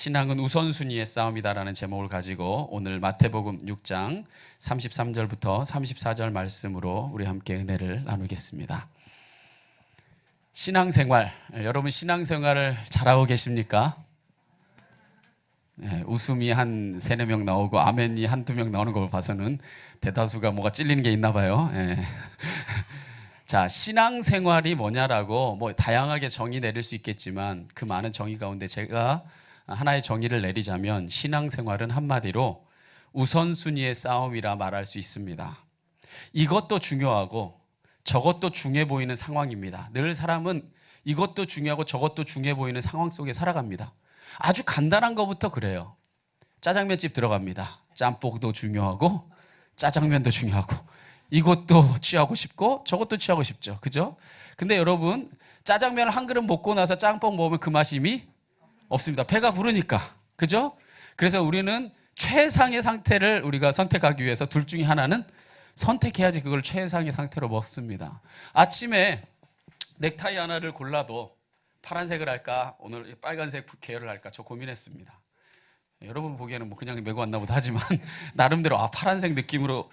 신앙은 우선순위의 싸움이다라는 제목을 가지고 오늘 마태복음 6장 33절부터 34절 말씀으로 우리 함께 은혜를 나누겠습니다. 신앙생활, 여러분 신앙생활을 잘하고 계십니까? 네, 웃음이 한 3-4명 나오고 아멘이 1-2명 나오는 걸 봐서는 대다수가 뭐가 찔리는 게 있나 봐요. 네. 자, 신앙생활이 뭐냐라고 뭐 다양하게 정의 내릴 수 있겠지만 그 많은 정의 가운데 제가 하나의 정의를 내리자면 신앙생활은 한마디로 우선순위의 싸움이라 말할 수 있습니다. 이것도 중요하고 저것도 중요해 보이는 상황입니다. 늘 사람은 이것도 중요하고 저것도 중요해 보이는 상황 속에 살아갑니다. 아주 간단한 것부터 그래요. 짜장면집 들어갑니다. 짬뽕도 중요하고 짜장면도 중요하고 이것도 취하고 싶고 저것도 취하고 싶죠. 그죠? 근데 여러분 짜장면을 한 그릇 먹고 나서 짬뽕 먹으면 그 맛이 이미 없습니다. 배가 부르니까. 그죠? 그래서 우리는 최상의 상태를 우리가 선택하기 위해서 둘 중에 하나는 선택해야지 그걸 최상의 상태로 먹습니다. 아침에 넥타이 하나를 골라도 파란색을 할까 오늘 빨간색 계열을 할까 저 고민했습니다. 여러분 보기에는 뭐 그냥 메고 왔나 보다 하지만 나름대로 파란색 느낌으로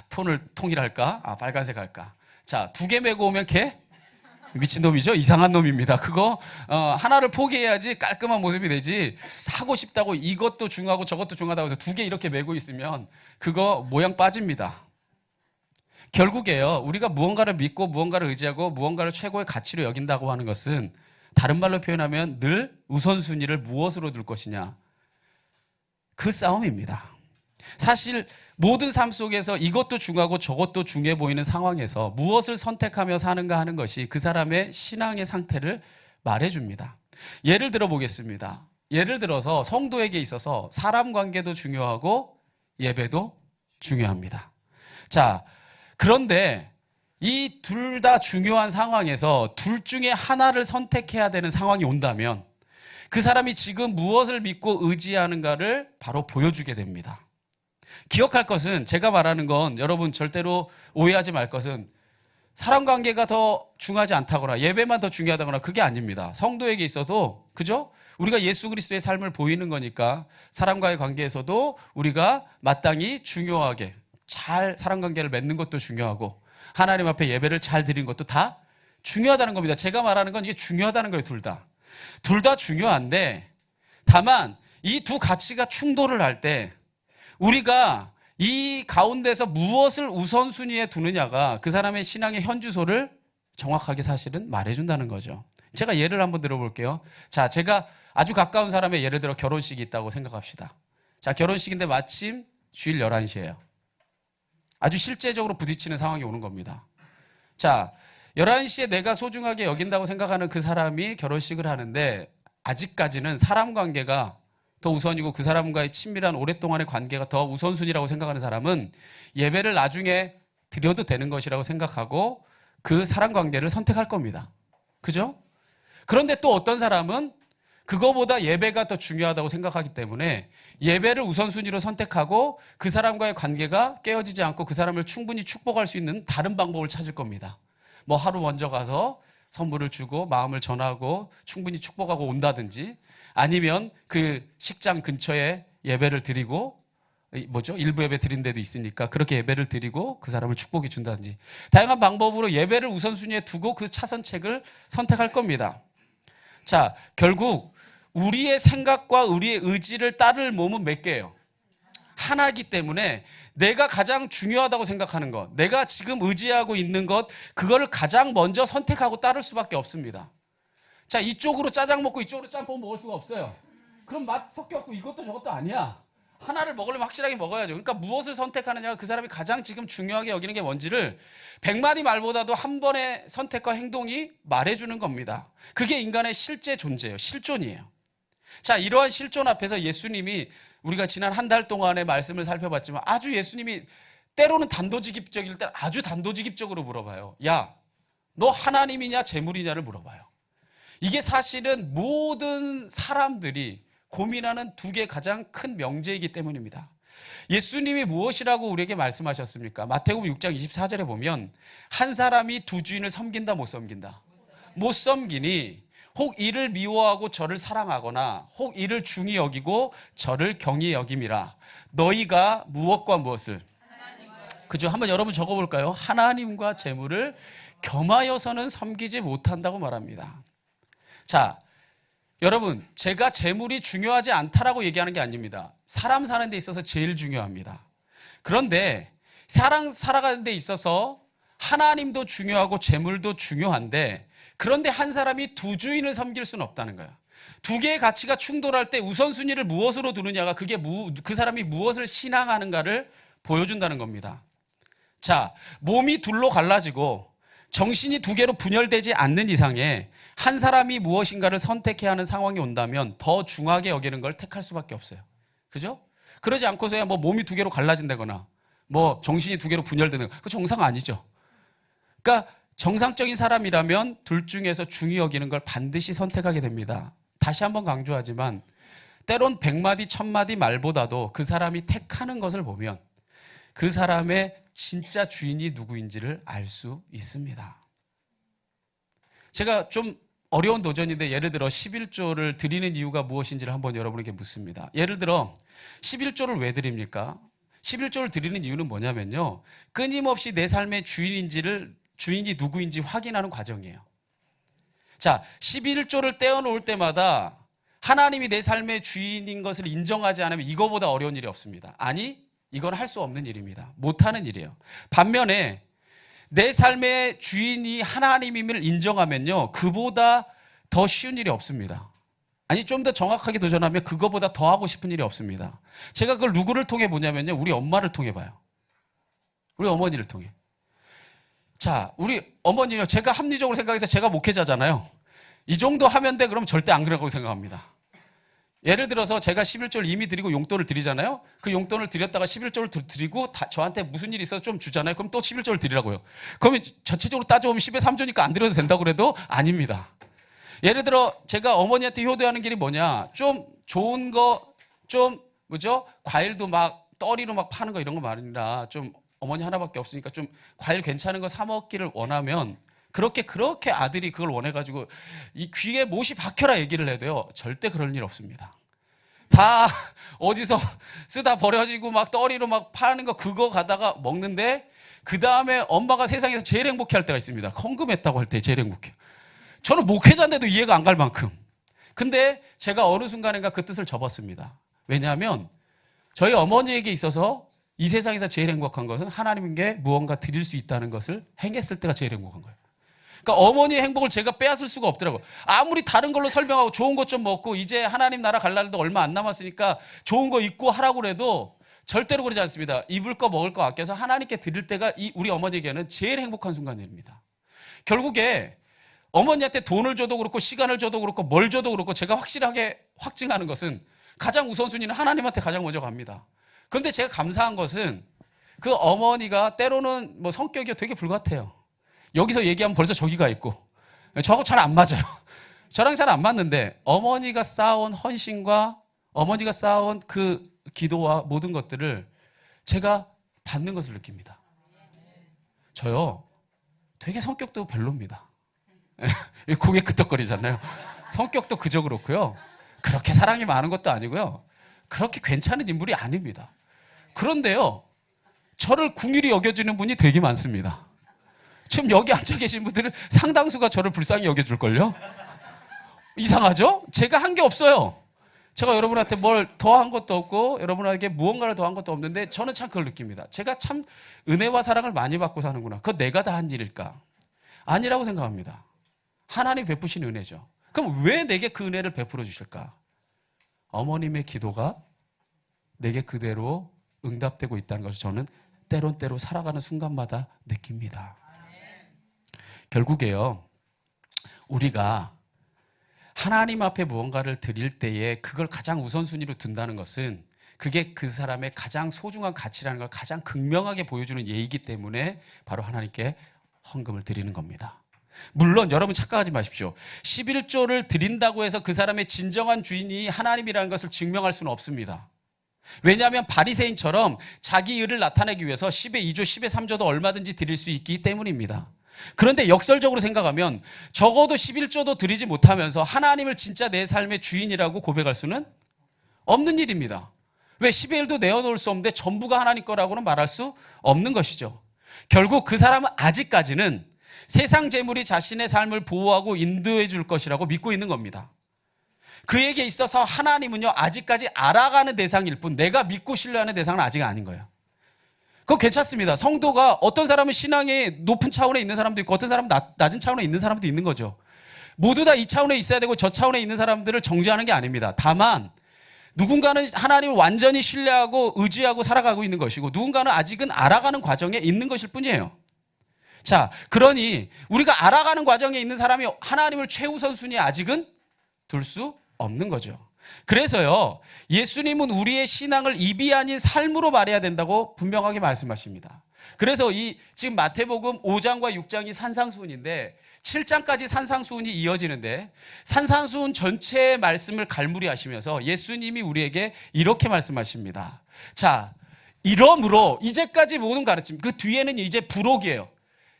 톤을 통일할까? 빨간색 할까? 자, 2개 메고 오면 걔 미친놈이죠? 이상한 놈입니다. 그거 하나를 포기해야지 깔끔한 모습이 되지 하고 싶다고 이것도 중요하고 저것도 중요하다고 해서 2개 이렇게 메고 있으면 그거 모양 빠집니다. 결국에요, 우리가 무언가를 믿고 무언가를 의지하고 무언가를 최고의 가치로 여긴다고 하는 것은 다른 말로 표현하면 늘 우선순위를 무엇으로 둘 것이냐, 그 싸움입니다. 사실 모든 삶 속에서 이것도 중요하고 저것도 중요해 보이는 상황에서 무엇을 선택하며 사는가 하는 것이 그 사람의 신앙의 상태를 말해줍니다. 예를 들어 보겠습니다. 예를 들어서 성도에게 있어서 사람 관계도 중요하고 예배도 중요합니다. 자, 그런데 이 둘 다 중요한 상황에서 둘 중에 하나를 선택해야 되는 상황이 온다면 그 사람이 지금 무엇을 믿고 의지하는가를 바로 보여주게 됩니다. 기억할 것은, 제가 말하는 건 여러분 절대로 오해하지 말 것은 사람 관계가 더 중요하지 않다거나 예배만 더 중요하다거나 그게 아닙니다. 성도에게 있어도, 그죠? 우리가 예수 그리스도의 삶을 보이는 거니까 사람과의 관계에서도 우리가 마땅히 중요하게 잘 사람 관계를 맺는 것도 중요하고 하나님 앞에 예배를 잘 드리는 것도 다 중요하다는 겁니다. 제가 말하는 건 이게 중요하다는 거예요. 둘 다. 둘 다 중요한데 다만 이 두 가치가 충돌을 할 때 우리가 이 가운데서 무엇을 우선순위에 두느냐가 그 사람의 신앙의 현주소를 정확하게 사실은 말해준다는 거죠. 제가 예를 한번 들어볼게요. 자, 제가 아주 가까운 사람의 예를 들어 결혼식이 있다고 생각합시다. 자, 결혼식인데 마침 주일 11시예요. 아주 실제적으로 부딪히는 상황이 오는 겁니다. 자, 11시에 내가 소중하게 여긴다고 생각하는 그 사람이 결혼식을 하는데 아직까지는 사람 관계가 더 우선이고 그 사람과의 친밀한 오랫동안의 관계가 더 우선순위라고 생각하는 사람은 예배를 나중에 드려도 되는 것이라고 생각하고 그 사람 관계를 선택할 겁니다. 그죠? 그런데 또 어떤 사람은 그거보다 예배가 더 중요하다고 생각하기 때문에 예배를 우선순위로 선택하고 그 사람과의 관계가 깨어지지 않고 그 사람을 충분히 축복할 수 있는 다른 방법을 찾을 겁니다. 뭐 하루 먼저 가서 선물을 주고 마음을 전하고 충분히 축복하고 온다든지 아니면 그 식장 근처에 예배를 드리고 일부 예배 드린 데도 있으니까 그렇게 예배를 드리고 그 사람을 축복해 준다든지 다양한 방법으로 예배를 우선순위에 두고 그 차선책을 선택할 겁니다. 자, 결국 우리의 생각과 우리의 의지를 따를 몸은 몇 개예요? 하나이기 때문에 내가 가장 중요하다고 생각하는 것, 내가 지금 의지하고 있는 것, 그거를 가장 먼저 선택하고 따를 수밖에 없습니다. 자, 이쪽으로 짜장 먹고 이쪽으로 짬뽕 먹을 수가 없어요. 그럼 맛 섞여갖고 이것도 저것도 아니야. 하나를 먹으려면 확실하게 먹어야죠. 그러니까 무엇을 선택하느냐가 그 사람이 가장 지금 중요하게 여기는 게 뭔지를 100마디 말보다도 한 번의 선택과 행동이 말해주는 겁니다. 그게 인간의 실제 존재예요. 실존이에요. 자, 이러한 실존 앞에서 예수님이 우리가 지난 한 달 동안의 말씀을 살펴봤지만 아주 예수님이 때로는 단도직입적일 때 아주 단도직입적으로 물어봐요. 야, 너 하나님이냐 재물이냐를 물어봐요. 이게 사실은 모든 사람들이 고민하는 2개 가장 큰 명제이기 때문입니다. 예수님이 무엇이라고 우리에게 말씀하셨습니까? 마태복음 6장 24절에 보면 한 사람이 두 주인을 섬긴다 못 섬긴다? 못 섬기니 혹 이를 미워하고 저를 사랑하거나 혹 이를 중히 여기고 저를 경히 여김이라. 너희가 무엇과 무엇을? 그죠? 한번 여러분 적어볼까요? 하나님과 재물을 겸하여서는 섬기지 못한다고 말합니다. 자, 여러분, 제가 재물이 중요하지 않다라고 얘기하는 게 아닙니다. 사람 사는 데 있어서 제일 중요합니다. 그런데 살아가는 데 있어서 하나님도 중요하고 재물도 중요한데, 그런데 한 사람이 두 주인을 섬길 수는 없다는 거예요. 두 개의 가치가 충돌할 때 우선순위를 무엇으로 두느냐가 그 사람이 무엇을 신앙하는가를 보여준다는 겁니다. 자, 몸이 둘로 갈라지고 정신이 두 개로 분열되지 않는 이상에 한 사람이 무엇인가를 선택해야 하는 상황이 온다면 더 중하게 여기는 걸 택할 수밖에 없어요. 그죠? 그러지 않고서야 뭐 몸이 두 개로 갈라진다거나 뭐 정신이 두 개로 분열되는 거, 그 정상 아니죠. 그러니까 정상적인 사람이라면 둘 중에서 중히 여기는 걸 반드시 선택하게 됩니다. 다시 한번 강조하지만 때론 100마디 1000마디 말보다도 그 사람이 택하는 것을 보면 그 사람의 진짜 주인이 누구인지를 알 수 있습니다. 제가 좀 어려운 도전인데 예를 들어 11조를 드리는 이유가 무엇인지를 한번 여러분에게 묻습니다. 예를 들어 11조를 왜 드립니까? 11조를 드리는 이유는 뭐냐면요, 끊임없이 내 삶의 주인이 누구인지 확인하는 과정이에요. 자, 11조를 떼어놓을 때마다 하나님이 내 삶의 주인인 것을 인정하지 않으면 이거보다 어려운 일이 없습니다. 아니, 이건 할 수 없는 일입니다. 못하는 일이에요. 반면에 내 삶의 주인이 하나님임을 인정하면요, 그보다 더 쉬운 일이 없습니다. 아니, 좀 더 정확하게 도전하면 그거보다 더 하고 싶은 일이 없습니다. 제가 그걸 누구를 통해 보냐면요, 우리 엄마를 통해 봐요. 우리 어머니를 통해. 자, 우리 어머니요, 제가 합리적으로 생각해서 제가 목회자잖아요. 이 정도 하면 돼 그러면 절대 안 그러라고 생각합니다. 예를 들어서 제가 11조를 이미 드리고 용돈을 드리잖아요. 그 용돈을 드렸다가 11조를 드리고 저한테 무슨 일이 있어서 좀 주잖아요. 그럼 또 11조를 드리라고요. 그러면 전체적으로 따져보면 10에 3조니까 안 드려도 된다고 그래도 아닙니다. 예를 들어 제가 어머니한테 효도하는 길이 뭐냐, 좀 좋은 거, 좀 뭐죠, 과일도 막 떠리로 막 파는 거 이런 거 말이라, 좀 어머니 하나밖에 없으니까 좀 과일 괜찮은 거 사 먹기를 원하면 그렇게 아들이 그걸 원해가지고 이 귀에 못이 박혀라 얘기를 해도요, 절대 그럴 일 없습니다. 다 어디서 쓰다 버려지고 막 떠리로 막 파는 거 그거 가다가 먹는데, 그 다음에 엄마가 세상에서 제일 행복해 할 때가 있습니다. 헌금했다고 할 때 제일 행복해. 저는 목회자인데도 이해가 안 갈 만큼. 근데 제가 어느 순간인가 그 뜻을 접었습니다. 왜냐하면 저희 어머니에게 있어서 이 세상에서 제일 행복한 것은 하나님께 무언가 드릴 수 있다는 것을 행했을 때가 제일 행복한 거예요. 그러니까 어머니의 행복을 제가 빼앗을 수가 없더라고요. 아무리 다른 걸로 설명하고 좋은 것 좀 먹고 이제 하나님 나라 갈 날도 얼마 안 남았으니까 좋은 거 입고 하라고 해도 절대로 그러지 않습니다. 입을 거 먹을 거 아껴서 하나님께 드릴 때가 우리 어머니에게는 제일 행복한 순간입니다. 결국에 어머니한테 돈을 줘도 그렇고 시간을 줘도 그렇고 뭘 줘도 그렇고 제가 확실하게 확증하는 것은 가장 우선순위는 하나님한테 가장 먼저 갑니다. 그런데 제가 감사한 것은 그 어머니가 때로는 뭐 성격이 되게 불같아요. 여기서 얘기하면 벌써 저기가 있고, 저하고 잘 안 맞아요. 저랑 잘 안 맞는데 어머니가 쌓아온 헌신과 어머니가 쌓아온 그 기도와 모든 것들을 제가 받는 것을 느낍니다. 저요, 되게 성격도 별로입니다. 고개 끄덕거리잖아요. 성격도 그저 그렇고요. 그렇게 사랑이 많은 것도 아니고요. 그렇게 괜찮은 인물이 아닙니다. 그런데요, 저를 궁일이 여겨주는 분이 되게 많습니다. 지금 여기 앉아 계신 분들은 상당수가 저를 불쌍히 여겨줄걸요? 이상하죠? 제가 한 게 없어요. 제가 여러분한테 뭘 더한 것도 없고 여러분에게 무언가를 더한 것도 없는데 저는 참 그걸 느낍니다. 제가 참 은혜와 사랑을 많이 받고 사는구나. 그건 내가 다 한 일일까? 아니라고 생각합니다. 하나님 베푸신 은혜죠. 그럼 왜 내게 그 은혜를 베풀어 주실까? 어머님의 기도가 내게 그대로 응답되고 있다는 것을 저는 때로 살아가는 순간마다 느낍니다. 결국에요, 우리가 하나님 앞에 무언가를 드릴 때에 그걸 가장 우선순위로 둔다는 것은 그게 그 사람의 가장 소중한 가치라는 걸 가장 극명하게 보여주는 예이기 때문에 바로 하나님께 헌금을 드리는 겁니다. 물론 여러분 착각하지 마십시오. 11조를 드린다고 해서 그 사람의 진정한 주인이 하나님이라는 것을 증명할 수는 없습니다. 왜냐하면 바리새인처럼 자기 의를 나타내기 위해서 10의 2조, 10의 3조도 얼마든지 드릴 수 있기 때문입니다. 그런데 역설적으로 생각하면 적어도 11조도 드리지 못하면서 하나님을 진짜 내 삶의 주인이라고 고백할 수는 없는 일입니다. 왜 11도 내어놓을 수 없는데 전부가 하나님 거라고는 말할 수 없는 것이죠. 결국 그 사람은 아직까지는 세상 재물이 자신의 삶을 보호하고 인도해 줄 것이라고 믿고 있는 겁니다. 그에게 있어서 하나님은요, 아직까지 알아가는 대상일 뿐 내가 믿고 신뢰하는 대상은 아직 아닌 거예요. 그거 괜찮습니다. 성도가 어떤 사람은 신앙의 높은 차원에 있는 사람도 있고 어떤 사람은 낮은 차원에 있는 사람도 있는 거죠. 모두 다 이 차원에 있어야 되고 저 차원에 있는 사람들을 정죄하는 게 아닙니다. 다만 누군가는 하나님을 완전히 신뢰하고 의지하고 살아가고 있는 것이고 누군가는 아직은 알아가는 과정에 있는 것일 뿐이에요. 자, 그러니 우리가 알아가는 과정에 있는 사람이 하나님을 최우선순위에 아직은 둘 수 없는 거죠. 그래서요, 예수님은 우리의 신앙을 입이 아닌 삶으로 말해야 된다고 분명하게 말씀하십니다. 그래서 지금 마태복음 5장과 6장이 산상수훈인데 7장까지 산상수훈이 이어지는데 산상수훈 전체의 말씀을 갈무리하시면서 예수님이 우리에게 이렇게 말씀하십니다. 자, 이러므로 이제까지 모든 가르침, 그 뒤에는 이제 부록이에요.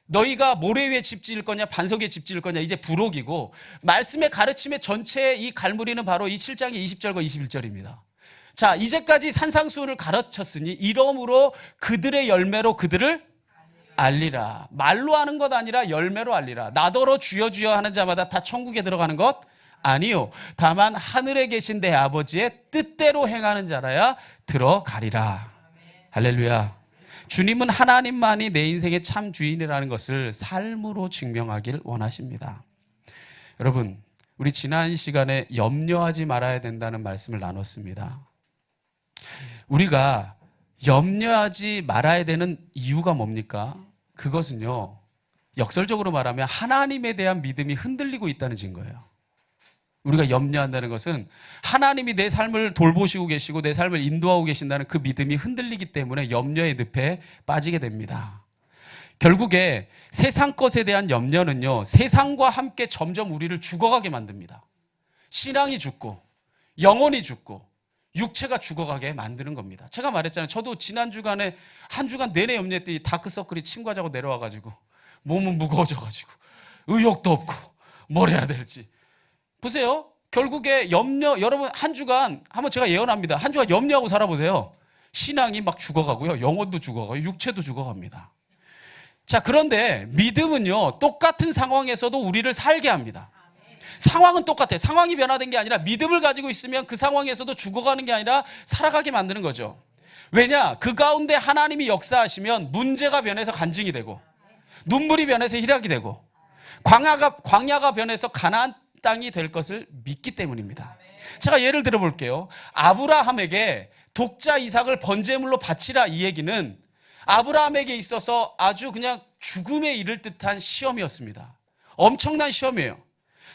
너희가 모래 위에 집 지을 거냐 반석 위에 집 지을 거냐 이제 부록이고 말씀의 가르침의 전체의 이 갈무리는 바로 이 7장의 20절과 21절입니다. 자, 이제까지 산상수훈을 가르쳤으니 이러므로 그들의 열매로 그들을 알리라. 말로 하는 것 아니라 열매로 알리라. 나더러 주여 주여 하는 자마다 다 천국에 들어가는 것 아니요, 다만 하늘에 계신 내 아버지의 뜻대로 행하는 자라야 들어가리라. 할렐루야. 주님은 하나님만이 내 인생의 참 주인이라는 것을 삶으로 증명하길 원하십니다. 여러분, 우리 지난 시간에 염려하지 말아야 된다는 말씀을 나눴습니다. 우리가 염려하지 말아야 되는 이유가 뭡니까? 그것은요, 역설적으로 말하면 하나님에 대한 믿음이 흔들리고 있다는 증거예요. 우리가 염려한다는 것은 하나님이 내 삶을 돌보시고 계시고 내 삶을 인도하고 계신다는 그 믿음이 흔들리기 때문에 염려의 늪에 빠지게 됩니다. 결국에 세상 것에 대한 염려는요, 세상과 함께 점점 우리를 죽어가게 만듭니다. 신앙이 죽고 영혼이 죽고 육체가 죽어가게 만드는 겁니다. 제가 말했잖아요. 저도 지난 주간에 한 주간 내내 염려했더니 다크서클이 침과 자고 내려와가지고 몸은 무거워져가지고 의욕도 없고 뭘 해야 될지. 보세요. 결국에 여러분 한 주간 한번 제가 예언합니다. 한 주간 염려하고 살아보세요. 신앙이 막 죽어가고요. 영혼도 죽어가고 육체도 죽어갑니다. 자, 그런데 믿음은요, 똑같은 상황에서도 우리를 살게 합니다. 상황은 똑같아요. 상황이 변화된 게 아니라 믿음을 가지고 있으면 그 상황에서도 죽어가는 게 아니라 살아가게 만드는 거죠. 왜냐? 그 가운데 하나님이 역사하시면 문제가 변해서 간증이 되고 눈물이 변해서 희락이 되고 광야가 변해서 가나안 땅이 될 것을 믿기 때문입니다. 제가 예를 들어 볼게요. 아브라함에게 독자 이삭을 번제물로 바치라, 이 얘기는 아브라함에게 있어서 아주 그냥 죽음에 이를 듯한 시험이었습니다. 엄청난 시험이에요.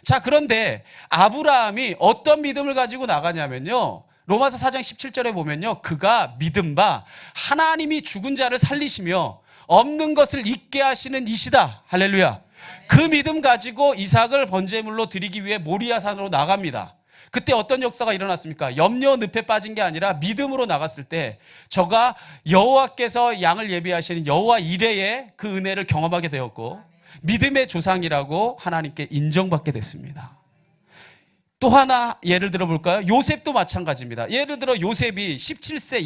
자, 그런데 아브라함이 어떤 믿음을 가지고 나가냐면요, 로마서 4장 17절에 보면요, 그가 믿은 바 하나님이 죽은 자를 살리시며 없는 것을 있게 하시는 이시다. 할렐루야. 그 믿음 가지고 이삭을 번제물로 드리기 위해 모리아산으로 나갑니다. 그때 어떤 역사가 일어났습니까? 염려 늪에 빠진 게 아니라 믿음으로 나갔을 때 저가 여호와께서 양을 예비하시는 여호와 이레의 그 은혜를 경험하게 되었고 믿음의 조상이라고 하나님께 인정받게 됐습니다. 또 하나 예를 들어 볼까요? 요셉도 마찬가지입니다. 예를 들어 요셉이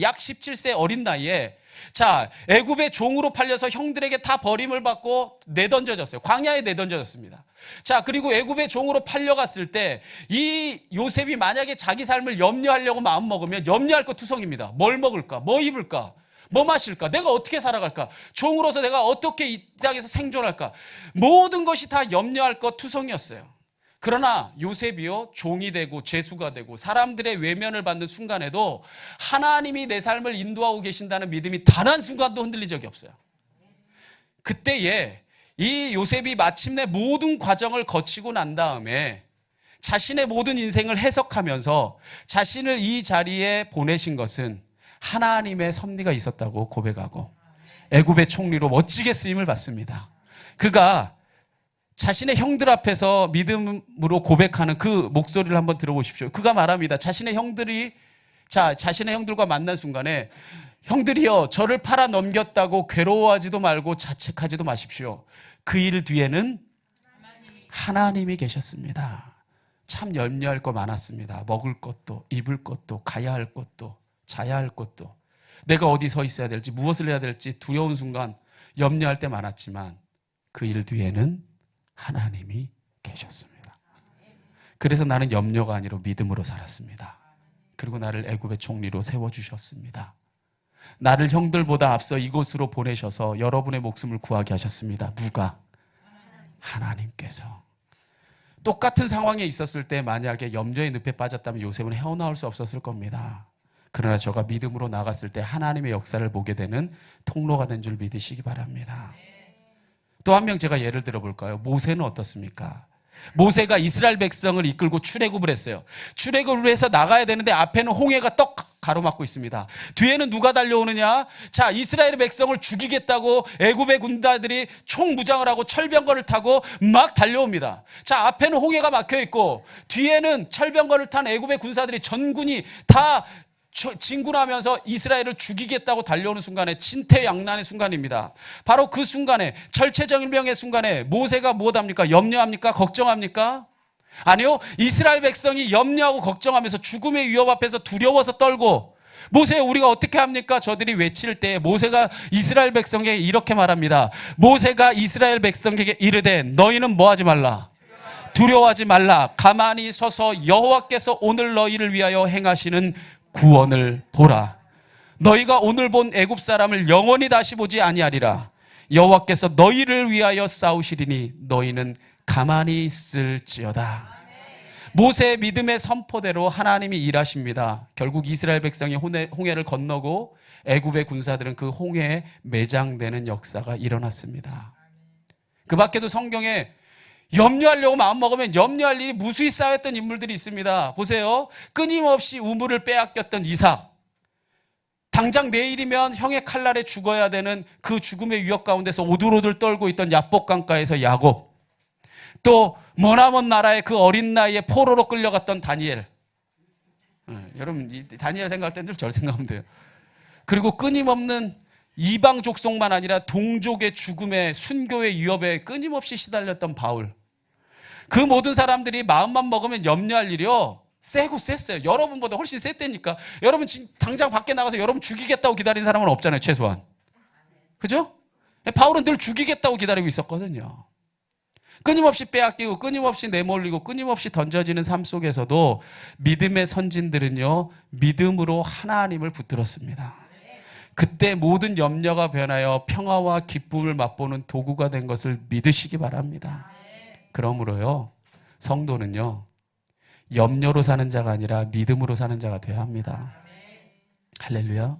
약 17세 어린 나이에 자, 애굽의 종으로 팔려서 형들에게 다 버림을 받고 내던져졌어요. 광야에 내던져졌습니다. 자, 그리고 애굽의 종으로 팔려갔을 때 이 요셉이 만약에 자기 삶을 염려하려고 마음먹으면 염려할 것 투성입니다. 뭘 먹을까? 뭐 입을까? 뭐 마실까? 내가 어떻게 살아갈까? 종으로서 내가 어떻게 이 땅에서 생존할까? 모든 것이 다 염려할 것 투성이었어요. 그러나 요셉이요, 종이 되고 죄수가 되고 사람들의 외면을 받는 순간에도 하나님이 내 삶을 인도하고 계신다는 믿음이 단 한 순간도 흔들린 적이 없어요. 그때에 이 요셉이 마침내 모든 과정을 거치고 난 다음에 자신의 모든 인생을 해석하면서 자신을 이 자리에 보내신 것은 하나님의 섭리가 있었다고 고백하고 애굽의 총리로 멋지게 쓰임을 받습니다. 그가 자신의 형들 앞에서 믿음으로 고백하는 그 목소리를 한번 들어보십시오. 그가 말합니다. 자신의 형들과 만난 순간에 형들이여, 저를 팔아 넘겼다고 괴로워하지도 말고 자책하지도 마십시오. 그 일 뒤에는 하나님이 계셨습니다. 참 염려할 거 많았습니다. 먹을 것도, 입을 것도, 가야 할 것도, 자야 할 것도, 내가 어디 서 있어야 될지, 무엇을 해야 될지 두려운 순간 염려할 때 많았지만 그 일 뒤에는 하나님이 계셨습니다. 그래서 나는 염려가 아니라 믿음으로 살았습니다. 그리고 나를 애굽의 총리로 세워주셨습니다. 나를 형들보다 앞서 이곳으로 보내셔서 여러분의 목숨을 구하게 하셨습니다. 누가? 하나님께서. 똑같은 상황에 있었을 때 만약에 염려의 늪에 빠졌다면 요셉은 헤어나올 수 없었을 겁니다. 그러나 저가 믿음으로 나갔을 때 하나님의 역사를 보게 되는 통로가 된 줄 믿으시기 바랍니다. 또 한 명 제가 예를 들어볼까요? 모세는 어떻습니까? 모세가 이스라엘 백성을 이끌고 출애굽을 했어을 출애굽을 해서 나가야 되는데 앞에는 홍해가 떡 가로막고 있습니다. 뒤에는 누가 달려오느냐? 자, 이스라엘 백성을 죽이겠다고 애굽의 군사들이 총무장을 하고 철병거를 타고 막 달려옵니다. 자, 앞에는 홍해가 막혀 있고 뒤에는 철병거를 탄 애굽의 군사들이 전군이 다 진군하면서 이스라엘을 죽이겠다고 달려오는 순간에 진퇴양난의 순간입니다. 바로 그 순간에, 철체정명의 순간에 모세가 무엇합니까? 염려합니까? 걱정합니까? 아니요. 이스라엘 백성이 염려하고 걱정하면서 죽음의 위협 앞에서 두려워서 떨고, 모세 우리가 어떻게 합니까? 저들이 외칠 때 모세가 이스라엘 백성에게 이렇게 말합니다. 모세가 이스라엘 백성에게 이르되 너희는 뭐하지 말라? 두려워하지 말라. 가만히 서서 여호와께서 오늘 너희를 위하여 행하시는 구원을 보라. 너희가 오늘 본 애굽 사람을 영원히 다시 보지 아니하리라. 여호와께서 너희를 위하여 싸우시리니 너희는 가만히 있을지어다. 모세의 믿음의 선포대로 하나님이 일하십니다. 결국 이스라엘 백성이 홍해를 건너고 애굽의 군사들은 그 홍해에 매장되는 역사가 일어났습니다. 그 밖에도 성경에 염려하려고 마음먹으면 염려할 일이 무수히 쌓였던 인물들이 있습니다. 보세요. 끊임없이 우물을 빼앗겼던 이삭, 당장 내일이면 형의 칼날에 죽어야 되는 그 죽음의 위협 가운데서 오들오들 떨고 있던 야복 강가에서 야곱, 또 머나먼 나라의 그 어린 나이에 포로로 끌려갔던 다니엘. 여러분 다니엘 생각할 때는 절 생각하면 돼요. 그리고 끊임없는 이방 족속만 아니라 동족의 죽음에, 순교의 위협에 끊임없이 시달렸던 바울. 그 모든 사람들이 마음만 먹으면 염려할 일이요, 세고 셌어요. 여러분보다 훨씬 셌다니까. 여러분 지금 당장 밖에 나가서 여러분 죽이겠다고 기다리는 사람은 없잖아요, 최소한. 그죠? 바울은 늘 죽이겠다고 기다리고 있었거든요. 끊임없이 빼앗기고 끊임없이 내몰리고 끊임없이 던져지는 삶 속에서도 믿음의 선진들은요, 믿음으로 하나님을 붙들었습니다. 그때 모든 염려가 변하여 평화와 기쁨을 맛보는 도구가 된 것을 믿으시기 바랍니다. 그러므로요, 성도는요, 염려로 사는 자가 아니라 믿음으로 사는 자가 되어야 합니다. 할렐루야.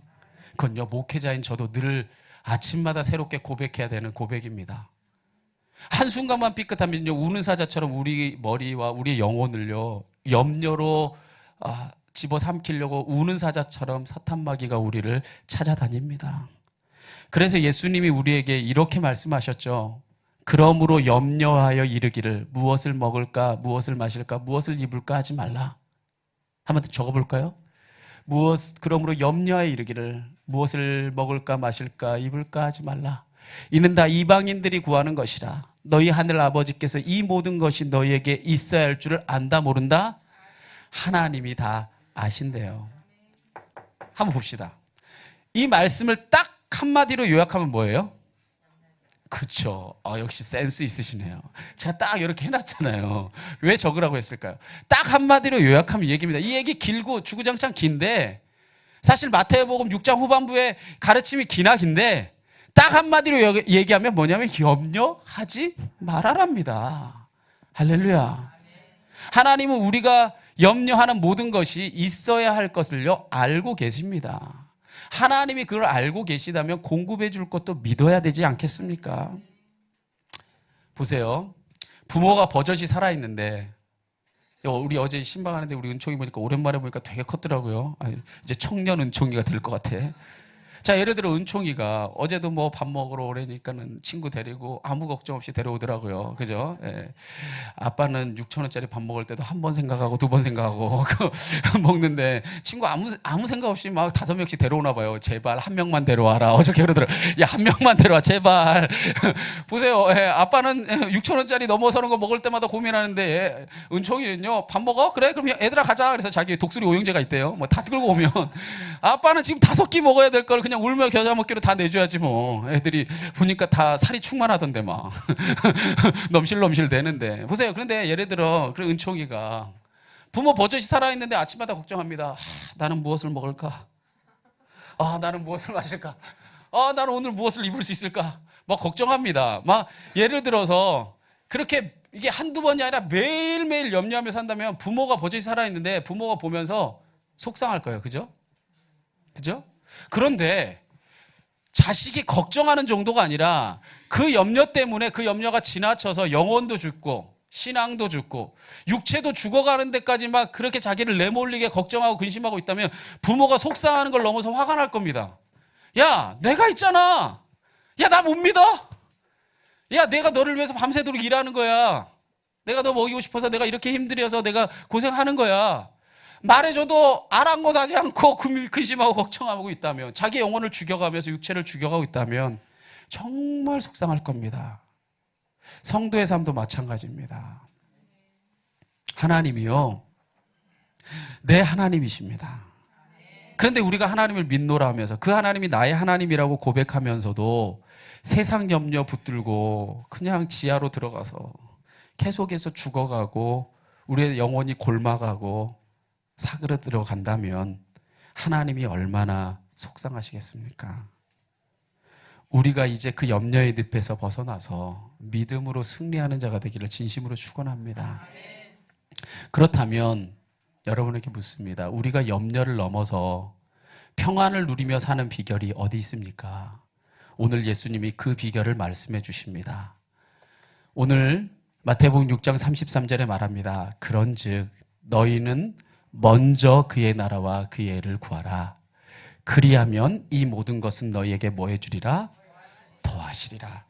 그건요, 목회자인 저도 늘 아침마다 새롭게 고백해야 되는 고백입니다. 한순간만 삐끗하면요, 우는 사자처럼 우리 머리와 우리 영혼을요, 염려로 집어삼키려고 우는 사자처럼 사탄마귀가 우리를 찾아다닙니다. 그래서 예수님이 우리에게 이렇게 말씀하셨죠. 그러므로 염려하여 이르기를 무엇을 먹을까, 무엇을 마실까, 무엇을 입을까 하지 말라. 한번 적어볼까요? 그러므로 염려하여 이르기를 무엇을 먹을까, 마실까, 입을까 하지 말라. 이는 다 이방인들이 구하는 것이라. 너희 하늘 아버지께서 이 모든 것이 너희에게 있어야 할 줄을 안다 모른다? 하나님이 다 아신대요. 한번 봅시다. 이 말씀을 딱 한마디로 요약하면 뭐예요? 그렇죠. 역시 센스 있으시네요. 제가 딱 이렇게 해놨잖아요. 왜 적으라고 했을까요? 딱 한마디로 요약하면 이 얘기입니다. 이 얘기 길고 주구장창 긴데, 사실 마태복음 6장 후반부에 가르침이 기나 긴데, 딱 한마디로 얘기하면 뭐냐면 염려하지 말아랍니다. 할렐루야. 하나님은 우리가 염려하는 모든 것이 있어야 할 것을요, 알고 계십니다. 하나님이 그걸 알고 계시다면 공급해 줄 것도 믿어야 되지 않겠습니까? 보세요. 부모가 버젓이 살아있는데, 우리 어제 신방하는데 우리 은총이 보니까 오랜만에 보니까 되게 컸더라고요. 이제 청년 은총이가 될 것 같아. 자, 예를 들어 은총이가 어제도 뭐 밥 먹으러 오래니까는 친구 데리고 아무 걱정 없이 데려오더라고요. 그죠? 예. 아빠는 6,000원짜리 밥 먹을 때도 한 번 생각하고 두 번 생각하고 먹는데 친구 아무 생각 없이 막 5명씩 데려오나 봐요. 제발 한 명만 데려와라. 어저께 그러더라고요. 야, 한 명만 데려와 제발. 보세요. 예, 아빠는 6,000원짜리 넘어서는 거 먹을 때마다 고민하는데 예, 은총이는요. 밥 먹어? 그래? 그럼 애들아 가자. 그래서 자기 독수리 오형제가 있대요. 뭐 다 끌고 오면 아빠는 지금 5끼 먹어야 될 걸 그냥 울며 겨자 먹기로 다 내줘야지 뭐. 애들이 보니까 다 살이 충만하던데 막 넘실넘실 되는데 보세요. 그런데 예를 들어 그래 은총이가 부모 버젓이 살아있는데 아침마다 걱정합니다. 나는 무엇을 먹을까? 나는 무엇을 마실까? 나는 오늘 무엇을 입을 수 있을까? 막 걱정합니다. 막 예를 들어서 그렇게 이게 한두 번이 아니라 매일매일 염려하며 산다면 부모가 버젓이 살아있는데 부모가 보면서 속상할 거예요. 그죠? 그죠? 그런데 자식이 걱정하는 정도가 아니라 그 염려 때문에 그 염려가 지나쳐서 영혼도 죽고 신앙도 죽고 육체도 죽어가는 데까지 막 그렇게 자기를 내몰리게 걱정하고 근심하고 있다면 부모가 속상하는 걸 넘어서 화가 날 겁니다. 야, 내가 있잖아. 야, 나 못 믿어? 야, 내가 너를 위해서 밤새도록 일하는 거야. 내가 너 먹이고 싶어서 내가 이렇게 힘들여서 내가 고생하는 거야. 말해줘도 아랑곳하지 않고 근심하고 걱정하고 있다면 자기 영혼을 죽여가면서 육체를 죽여가고 있다면 정말 속상할 겁니다. 성도의 삶도 마찬가지입니다. 하나님이요, 내 하나님이십니다. 그런데 우리가 하나님을 믿노라 하면서 그 하나님이 나의 하나님이라고 고백하면서도 세상 염려 붙들고 그냥 지하로 들어가서 계속해서 죽어가고 우리의 영혼이 골마가고 사그러들어 간다면 하나님이 얼마나 속상하시겠습니까? 우리가 이제 그 염려의 늪에서 벗어나서 믿음으로 승리하는 자가 되기를 진심으로 축원합니다. 그렇다면 여러분에게 묻습니다. 우리가 염려를 넘어서 평안을 누리며 사는 비결이 어디 있습니까? 오늘 예수님이 그 비결을 말씀해 주십니다. 오늘 마태복음 6장 33절에 말합니다. 그런즉 너희는 먼저 그의 나라와 그의 의를 구하라. 그리하면 이 모든 것은 너희에게 뭐 해주리라? 더하시리라.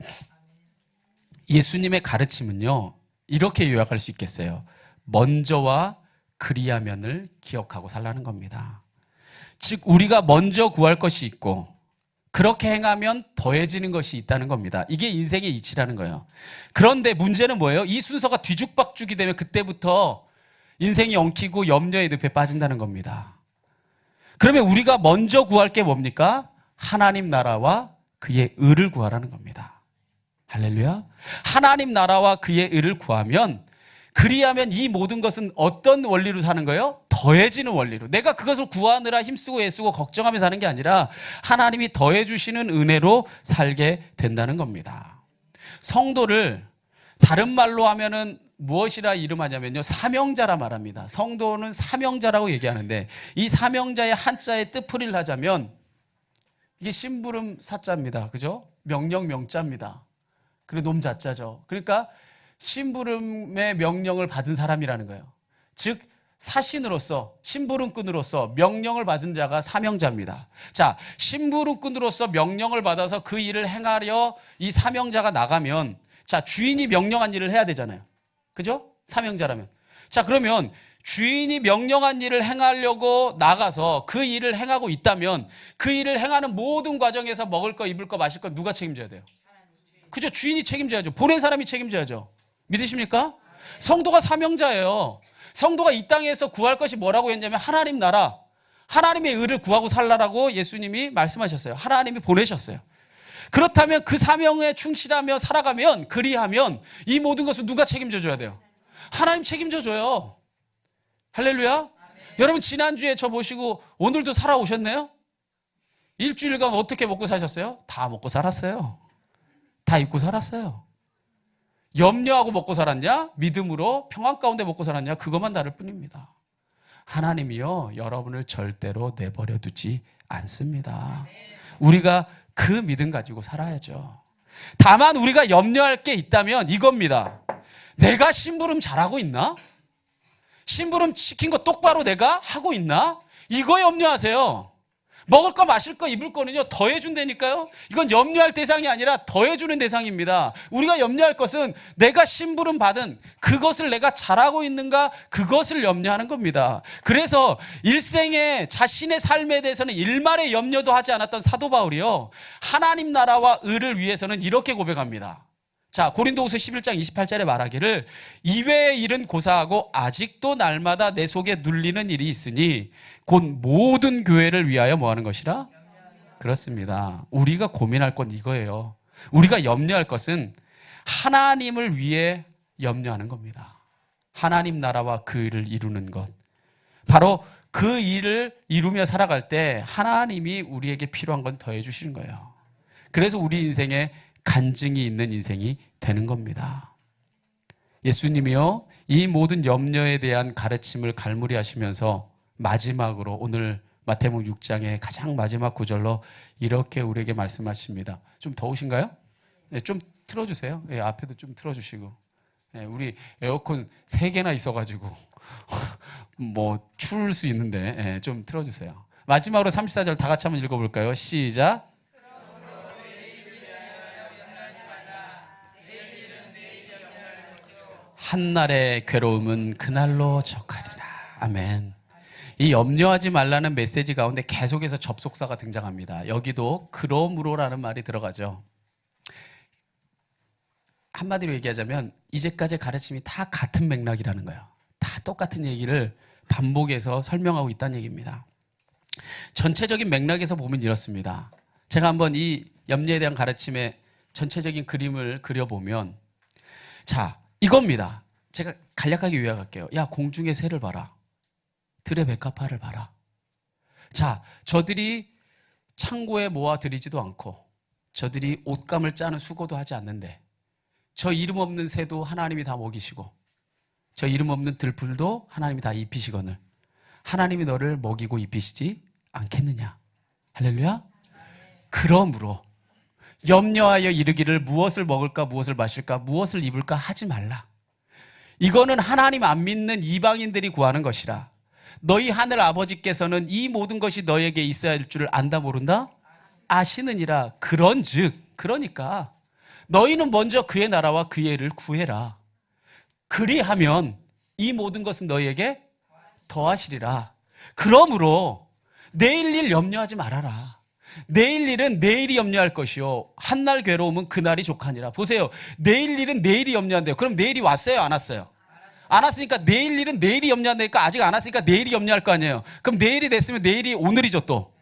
예수님의 가르침은요, 이렇게 요약할 수 있겠어요. 먼저와 그리하면을 기억하고 살라는 겁니다. 즉 우리가 먼저 구할 것이 있고 그렇게 행하면 더해지는 것이 있다는 겁니다. 이게 인생의 이치라는 거예요. 그런데 문제는 뭐예요? 이 순서가 뒤죽박죽이 되면 그때부터 인생이 엉키고 염려의 늪에 빠진다는 겁니다. 그러면 우리가 먼저 구할 게 뭡니까? 하나님 나라와 그의 의를 구하라는 겁니다. 할렐루야. 하나님 나라와 그의 의를 구하면 그리하면 이 모든 것은 어떤 원리로 사는 거예요? 더해지는 원리로. 내가 그것을 구하느라 힘쓰고 애쓰고 걱정하며 사는 게 아니라 하나님이 더해 주시는 은혜로 살게 된다는 겁니다. 성도를 다른 말로 하면은 무엇이라 이름하냐면요, 사명자라 말합니다. 성도는 사명자라고 얘기하는데 이 사명자의 한자의 뜻풀이를 하자면 이게 심부름 사자입니다. 그죠? 명령 명자입니다. 그리고 놈자자죠. 그러니까 심부름의 명령을 받은 사람이라는 거예요. 즉 사신으로서 심부름꾼으로서 명령을 받은 자가 사명자입니다. 자, 심부름꾼으로서 명령을 받아서 그 일을 행하려 이 사명자가 나가면 자, 주인이 명령한 일을 해야 되잖아요. 그죠? 사명자라면. 자, 그러면 주인이 명령한 일을 행하려고 나가서 그 일을 행하고 있다면 그 일을 행하는 모든 과정에서 먹을 거, 입을 거, 마실 거 누가 책임져야 돼요? 그죠? 주인이 책임져야죠. 보낸 사람이 책임져야죠. 믿으십니까? 성도가 사명자예요. 성도가 이 땅에서 구할 것이 뭐라고 했냐면 하나님 나라, 하나님의 의를 구하고 살라라고 예수님이 말씀하셨어요. 하나님이 보내셨어요. 그렇다면 그 사명에 충실하며 살아가면, 그리하면 이 모든 것을 누가 책임져 줘야 돼요? 하나님 책임져 줘요. 할렐루야. 여러분 지난주에 저 보시고 오늘도 살아오셨네요? 일주일간 어떻게 먹고 사셨어요? 다 먹고 살았어요. 다 입고 살았어요. 염려하고 먹고 살았냐? 믿음으로 평안 가운데 먹고 살았냐? 그것만 다를 뿐입니다. 하나님이요, 여러분을 절대로 내버려 두지 않습니다. 우리가 그 믿음 가지고 살아야죠. 다만 우리가 염려할 게 있다면 이겁니다. 내가 심부름 잘하고 있나? 심부름 시킨 거 똑바로 내가 하고 있나? 이거 염려하세요. 먹을 거, 마실 거, 입을 거는요, 더해준다니까요. 이건 염려할 대상이 아니라 더해주는 대상입니다. 우리가 염려할 것은 내가 심부름 받은 그것을 내가 잘하고 있는가, 그것을 염려하는 겁니다. 그래서 일생에 자신의 삶에 대해서는 일말의 염려도 하지 않았던 사도 바울이요, 하나님 나라와 의를 위해서는 이렇게 고백합니다. 자, 고린도후서 11장 28절에 말하기를, 이외의 일은 고사하고 아직도 날마다 내 속에 눌리는 일이 있으니 곧 모든 교회를 위하여 뭐 하는 것이라? 그렇습니다. 우리가 고민할 건 이거예요. 우리가 염려할 것은 하나님을 위해 염려하는 겁니다. 하나님 나라와 그 일을 이루는 것. 바로 그 일을 이루며 살아갈 때 하나님이 우리에게 필요한 건 더해 주시는 거예요. 그래서 우리 인생에 간증이 있는 인생이 되는 겁니다. 예수님이요, 이 모든 염려에 대한 가르침을 갈무리 하시면서 마지막으로 오늘 마태복음 6장의 가장 마지막 구절로 이렇게 우리에게 말씀하십니다. 좀 더우신가요? 네, 좀 틀어주세요. 네, 앞에도 좀 틀어주시고. 네, 우리 에어컨 3개나 있어가지고 뭐 추울 수 있는데, 네, 좀 틀어주세요. 마지막으로 34절 다 같이 한번 읽어볼까요? 시작. 한날의 괴로움은 그날로 적하리라. 아멘. 이 염려하지 말라는 메시지 가운데 계속해서 접속사가 등장합니다. 여기도 그러므로라는 말이 들어가죠. 한마디로 얘기하자면 이제까지 가르침이 다 같은 맥락이라는 거예요. 다 똑같은 얘기를 반복해서 설명하고 있다는 얘기입니다. 전체적인 맥락에서 보면 이렇습니다. 제가 한번 이 염려에 대한 가르침의 전체적인 그림을 그려보면, 자, 이겁니다. 제가 간략하게 요약할게요. 야, 공중의 새를 봐라. 들의 백합화를 봐라. 자, 저들이 창고에 모아들이지도 않고 저들이 옷감을 짜는 수고도 하지 않는데 저 이름 없는 새도 하나님이 다 먹이시고 저 이름 없는 들풀도 하나님이 다 입히시거늘 하나님이 너를 먹이고 입히시지 않겠느냐. 할렐루야. 그러므로 염려하여 이르기를 무엇을 먹을까, 무엇을 마실까, 무엇을 입을까 하지 말라. 이거는 하나님 안 믿는 이방인들이 구하는 것이라. 너희 하늘 아버지께서는 이 모든 것이 너에게 있어야 할 줄을 안다 모른다? 아시느니라. 그런즉, 그러니까 너희는 먼저 그의 나라와 그의 의를 구해라. 그리하면 이 모든 것은 너희에게 더하시리라. 그러므로 내일 일 염려하지 말아라. 내일 일은 내일이 염려할 것이요 한날 괴로움은 그날이 족하니라. 보세요. 내일 일은 내일이 염려한대요. 그럼 내일이 왔어요, 안 왔어요? 안 왔으니까 내일 일은 내일이 염려한다니까 아직 안 왔으니까 내일이 염려할 거 아니에요. 그럼 내일이 됐으면 내일이 오늘이죠 또.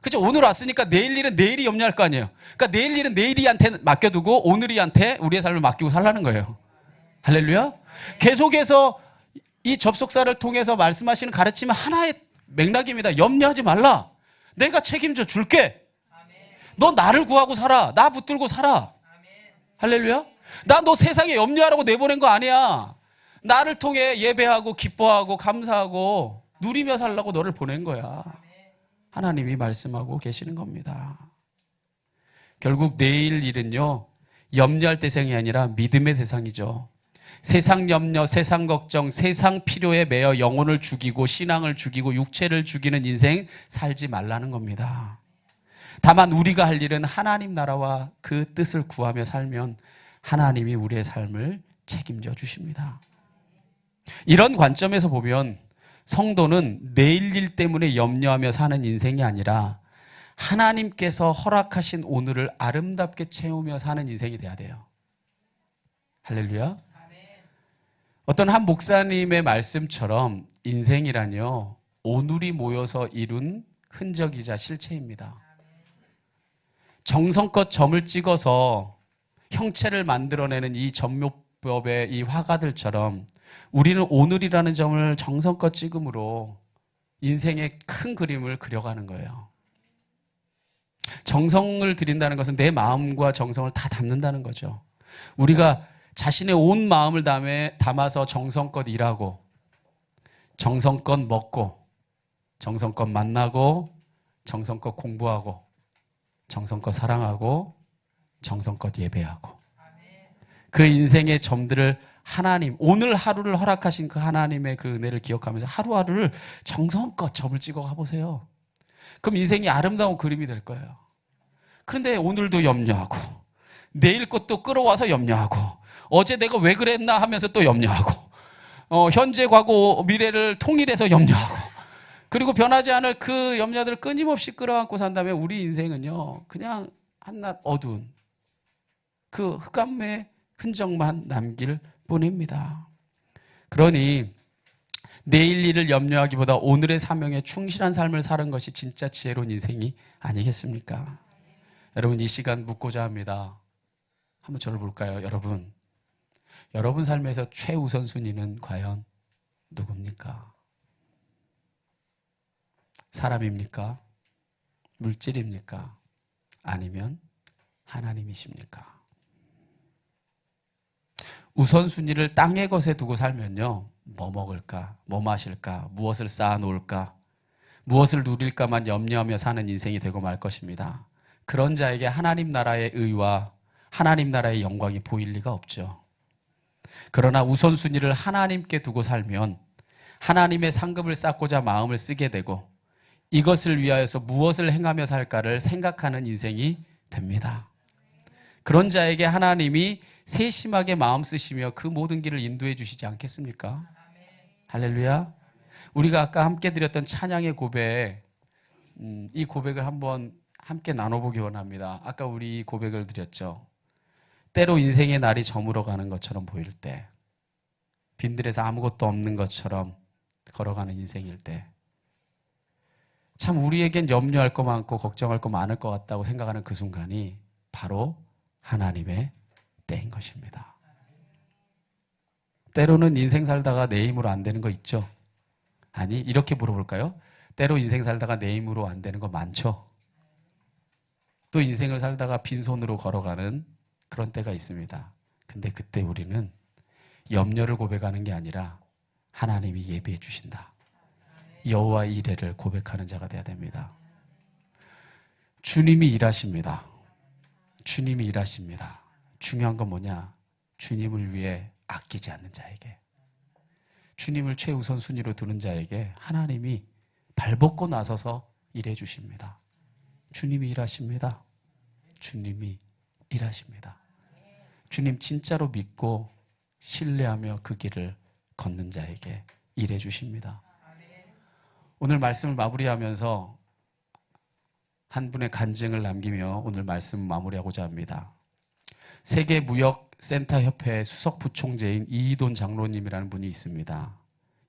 그렇죠? 오늘 왔으니까 내일 일은 내일이 염려할 거 아니에요. 그러니까 내일 일은 내일이한테 맡겨두고 오늘이한테 우리의 삶을 맡기고 살라는 거예요. 할렐루야. 계속해서 이 접속사를 통해서 말씀하시는 가르침은 하나의 맥락입니다. 염려하지 말라. 내가 책임져 줄게. 너 나를 구하고 살아. 나 붙들고 살아. 할렐루야. 나 너 세상에 염려하라고 내보낸 거 아니야. 나를 통해 예배하고 기뻐하고 감사하고 누리며 살라고 너를 보낸 거야. 하나님이 말씀하고 계시는 겁니다. 결국 내일 일은요, 염려할 대상이 아니라 믿음의 대상이죠. 세상 염려, 세상 걱정, 세상 필요에 매여 영혼을 죽이고 신앙을 죽이고 육체를 죽이는 인생 살지 말라는 겁니다. 다만 우리가 할 일은 하나님 나라와 그 뜻을 구하며 살면 하나님이 우리의 삶을 책임져 주십니다. 이런 관점에서 보면 성도는 내일 일 때문에 염려하며 사는 인생이 아니라 하나님께서 허락하신 오늘을 아름답게 채우며 사는 인생이 돼야 돼요. 할렐루야. 어떤 한 목사님의 말씀처럼 인생이라뇨 오늘이 모여서 이룬 흔적이자 실체입니다. 정성껏 점을 찍어서 형체를 만들어내는 이 점묘법의 이 화가들처럼 우리는 오늘이라는 점을 정성껏 찍음으로 인생의 큰 그림을 그려가는 거예요. 정성을 들인다는 것은 내 마음과 정성을 다 담는다는 거죠. 우리가 자신의 온 마음을 담아서 정성껏 일하고 정성껏 먹고 정성껏 만나고 정성껏 공부하고 정성껏 사랑하고 정성껏 예배하고 그 인생의 점들을 하나님, 오늘 하루를 허락하신 그 하나님의 그 은혜를 기억하면서 하루하루를 정성껏 점을 찍어 가보세요. 그럼 인생이 아름다운 그림이 될 거예요. 그런데 오늘도 염려하고 내일 것도 끌어와서 염려하고 어제 내가 왜 그랬나 하면서 또 염려하고 현재, 과거, 미래를 통일해서 염려하고 그리고 변하지 않을 그 염려들을 끊임없이 끌어안고 산다면 우리 인생은요 그냥 한낱 어두운 그 흑암의 흔적만 남길 뿐입니다. 그러니 내일 일을 염려하기보다 오늘의 사명에 충실한 삶을 사는 것이 진짜 지혜로운 인생이 아니겠습니까? 여러분, 이 시간 묻고자 합니다. 한번 저를 볼까요? 여러분 삶에서 최우선순위는 과연 누굽니까? 사람입니까? 물질입니까? 아니면 하나님이십니까? 우선순위를 땅의 것에 두고 살면요, 뭐 먹을까, 뭐 마실까, 무엇을 쌓아놓을까, 무엇을 누릴까만 염려하며 사는 인생이 되고 말 것입니다. 그런 자에게 하나님 나라의 의와 하나님 나라의 영광이 보일 리가 없죠. 그러나 우선순위를 하나님께 두고 살면 하나님의 상급을 쌓고자 마음을 쓰게 되고 이것을 위하여서 무엇을 행하며 살까를 생각하는 인생이 됩니다. 그런 자에게 하나님이 세심하게 마음 쓰시며 그 모든 길을 인도해 주시지 않겠습니까? 할렐루야. 우리가 아까 함께 드렸던 찬양의 고백, 이 고백을 한번 함께 나눠보기 원합니다. 아까 우리 고백을 드렸죠. 때로 인생의 날이 저물어 가는 것처럼 보일 때, 빈들에서 아무것도 없는 것처럼 걸어가는 인생일 때, 참 우리에겐 염려할 거 많고 걱정할 거 많을 것 같다고 생각하는 그 순간이 바로 하나님의 때인 것입니다. 때로는 인생 살다가 내 힘으로 안 되는 거 있죠? 아니, 이렇게 물어볼까요? 때로 인생 살다가 내 힘으로 안 되는 거 많죠? 또 인생을 살다가 빈손으로 걸어가는 그런 때가 있습니다. 근데 그때 우리는 염려를 고백하는 게 아니라 하나님이 예비해 주신다, 여호와 이레를 고백하는 자가 되어야 됩니다. 주님이 일하십니다. 주님이 일하십니다. 중요한 건 뭐냐? 주님을 위해 아끼지 않는 자에게, 주님을 최우선 순위로 두는 자에게 하나님이 발벗고 나서서 일해 주십니다. 주님이 일하십니다. 주님이 일하십니다. 주님 진짜로 믿고 신뢰하며 그 길을 걷는 자에게 일해 주십니다. 오늘 말씀을 마무리하면서 한 분의 간증을 남기며 오늘 말씀 마무리하고자 합니다. 세계무역센터협회 수석부총재인 이희돈 장로님이라는 분이 있습니다.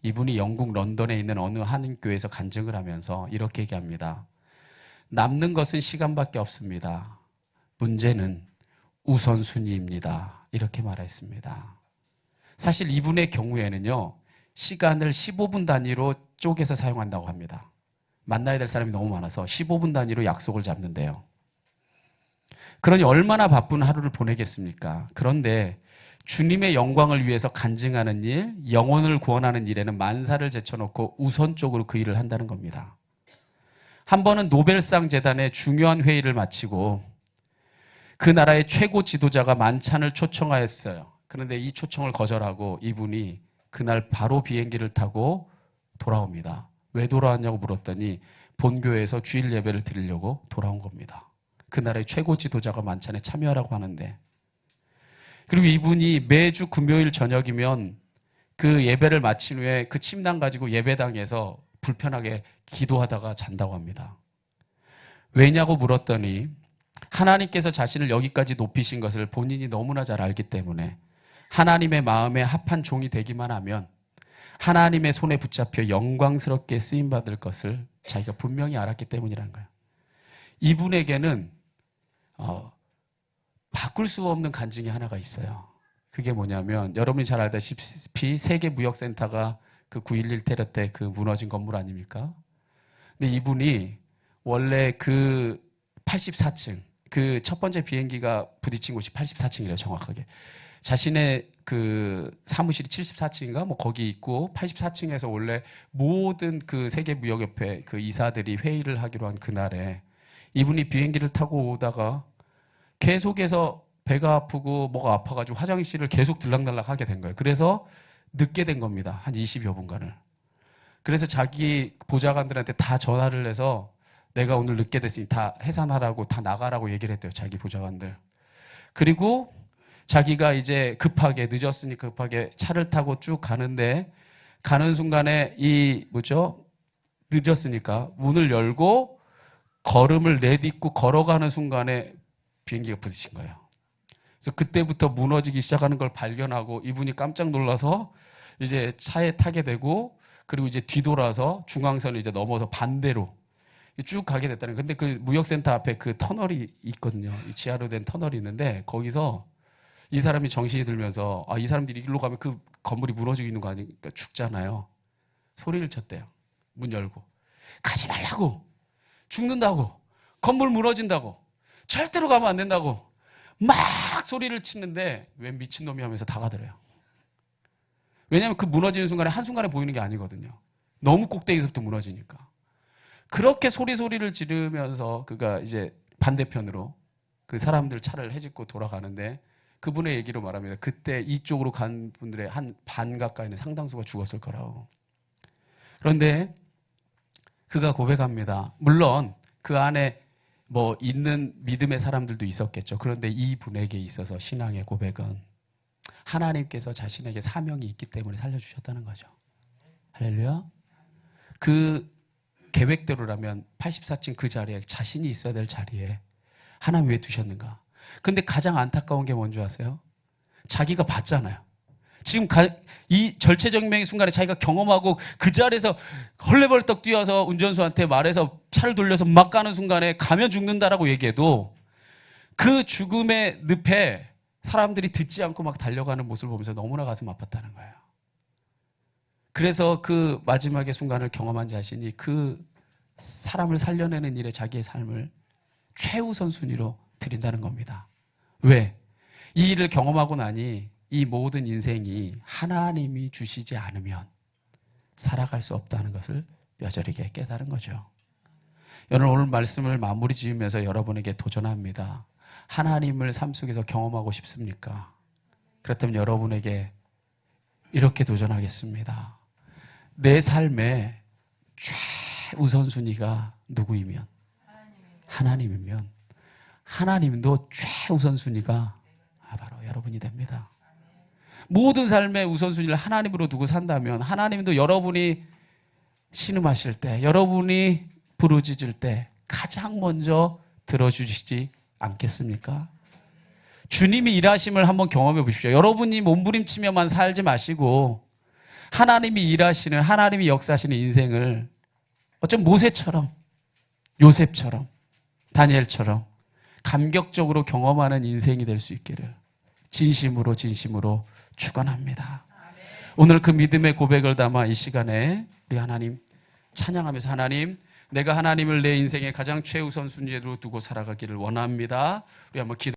이분이 영국 런던에 있는 어느 한인교회에서 간증을 하면서 이렇게 얘기합니다. 남는 것은 시간밖에 없습니다. 문제는 우선순위입니다. 이렇게 말했습니다. 사실 이분의 경우에는요, 시간을 15분 단위로 쪼개서 사용한다고 합니다. 만나야 될 사람이 너무 많아서 15분 단위로 약속을 잡는데요. 그러니 얼마나 바쁜 하루를 보내겠습니까? 그런데 주님의 영광을 위해서 간증하는 일, 영혼을 구원하는 일에는 만사를 제쳐놓고 우선적으로 그 일을 한다는 겁니다. 한 번은 노벨상 재단의 중요한 회의를 마치고 그 나라의 최고 지도자가 만찬을 초청하였어요. 그런데 이 초청을 거절하고 이분이 그날 바로 비행기를 타고 돌아옵니다. 왜 돌아왔냐고 물었더니 본교회에서 주일 예배를 드리려고 돌아온 겁니다. 그 나라의 최고 지도자가 만찬에 참여하라고 하는데, 그리고 이분이 매주 금요일 저녁이면 그 예배를 마친 후에 그 침낭 가지고 예배당에서 불편하게 기도하다가 잔다고 합니다. 왜냐고 물었더니 하나님께서 자신을 여기까지 높이신 것을 본인이 너무나 잘 알기 때문에 하나님의 마음에 합한 종이 되기만 하면 하나님의 손에 붙잡혀 영광스럽게 쓰임받을 것을 자기가 분명히 알았기 때문이라는 거예요. 이분에게는 바꿀 수 없는 간증이 하나가 있어요. 그게 뭐냐면, 여러분이 잘 알다시피 세계무역센터가 그 9.11 테러 때 그 무너진 건물 아닙니까? 근데 이분이 원래 그 84층, 그 첫 번째 비행기가 부딪힌 곳이 84층이래요, 정확하게. 자신의 그 사무실이 74층인가 뭐 거기 있고 84층에서 원래 모든 그 세계무역협회 그 이사들이 회의를 하기로 한 그날에 이분이 비행기를 타고 오다가 계속해서 배가 아프고 뭐가 아파가지고 화장실을 계속 들락날락 하게 된 거예요. 그래서 늦게 된 겁니다. 한 20여 분간을. 그래서 자기 보좌관들한테 다 전화를 해서 내가 오늘 늦게 됐으니 다 해산하라고, 다 나가라고 얘기를 했대요. 자기 보좌관들. 그리고 자기가 이제 급하게, 늦었으니까 급하게 차를 타고 쭉 가는데, 가는 순간에 늦었으니까 문을 열고 걸음을 내딛고 걸어가는 순간에 비행기가 부딪힌 거예요. 그래서 그때부터 무너지기 시작하는 걸 발견하고 이분이 깜짝 놀라서 이제 차에 타게 되고, 그리고 이제 뒤돌아서 중앙선을 이제 넘어서 반대로 쭉 가게 됐다는 거예요. 근데 그 무역센터 앞에 그 터널이 있거든요. 이 지하로 된 터널이 있는데, 거기서 이 사람이 정신이 들면서, 이 사람들이 일로 가면 그 건물이 무너지고 있는 거 아니니까 죽잖아요. 소리를 쳤대요. 문 열고. 가지 말라고. 죽는다고. 건물 무너진다고. 절대로 가면 안 된다고. 막 소리를 치는데 웬 미친놈이 하면서 다가들어요. 왜냐하면 그 무너지는 순간에 한순간에 보이는 게 아니거든요. 너무 꼭대기에서부터 무너지니까. 그렇게 소리를 지르면서 그가 이제 반대편으로 그 사람들 차를 헤집고 돌아가는데, 그분의 얘기로 말합니다. 그때 이쪽으로 간 분들의 한 반 가까이는 상당수가 죽었을 거라고. 그런데 그가 고백합니다. 물론 그 안에 있는 믿음의 사람들도 있었겠죠. 그런데 이분에게 있어서 신앙의 고백은 하나님께서 자신에게 사명이 있기 때문에 살려주셨다는 거죠. 할렐루야. 그 계획대로라면 84층 그 자리에, 자신이 있어야 될 자리에 하나님 왜 두셨는가? 근데 가장 안타까운 게 뭔지 아세요? 자기가 봤잖아요. 지금 이 절체절명의 순간에 자기가 경험하고 그 자리에서 헐레벌떡 뛰어서 운전수한테 말해서 차를 돌려서 막 가는 순간에 가면 죽는다라고 얘기해도 그 죽음의 늪에 사람들이 듣지 않고 막 달려가는 모습을 보면서 너무나 가슴 아팠다는 거예요. 그래서 그 마지막의 순간을 경험한 자신이 그 사람을 살려내는 일에 자기의 삶을 최우선 순위로 드린다는 겁니다. 왜? 이 일을 경험하고 나니 이 모든 인생이 하나님이 주시지 않으면 살아갈 수 없다는 것을 뼈저리게 깨달은 거죠. 오늘 말씀을 마무리 지으면서 여러분에게 도전합니다. 하나님을 삶 속에서 경험하고 싶습니까? 그렇다면 여러분에게 이렇게 도전하겠습니다. 내 삶의 최우선순위가 누구이면? 하나님이면 하나님도 최우선순위가 바로 여러분이 됩니다. 모든 삶의 우선순위를 하나님으로 두고 산다면 하나님도 여러분이 신음하실 때, 여러분이 부르짖을 때 가장 먼저 들어주시지 않겠습니까? 주님이 일하심을 한번 경험해 보십시오. 여러분이 몸부림치며만 살지 마시고 하나님이 일하시는, 하나님이 역사하시는 인생을 어쩜 모세처럼, 요셉처럼, 다니엘처럼 감격적으로 경험하는 인생이 될 수 있기를 진심으로 축원합니다. 오늘 그 믿음의 고백을 담아 이 시간에 우리 하나님 찬양하면서, 하나님, 내가 하나님을 내 인생의 가장 최우선 순위로 두고 살아가기를 원합니다. 우리 한번 기도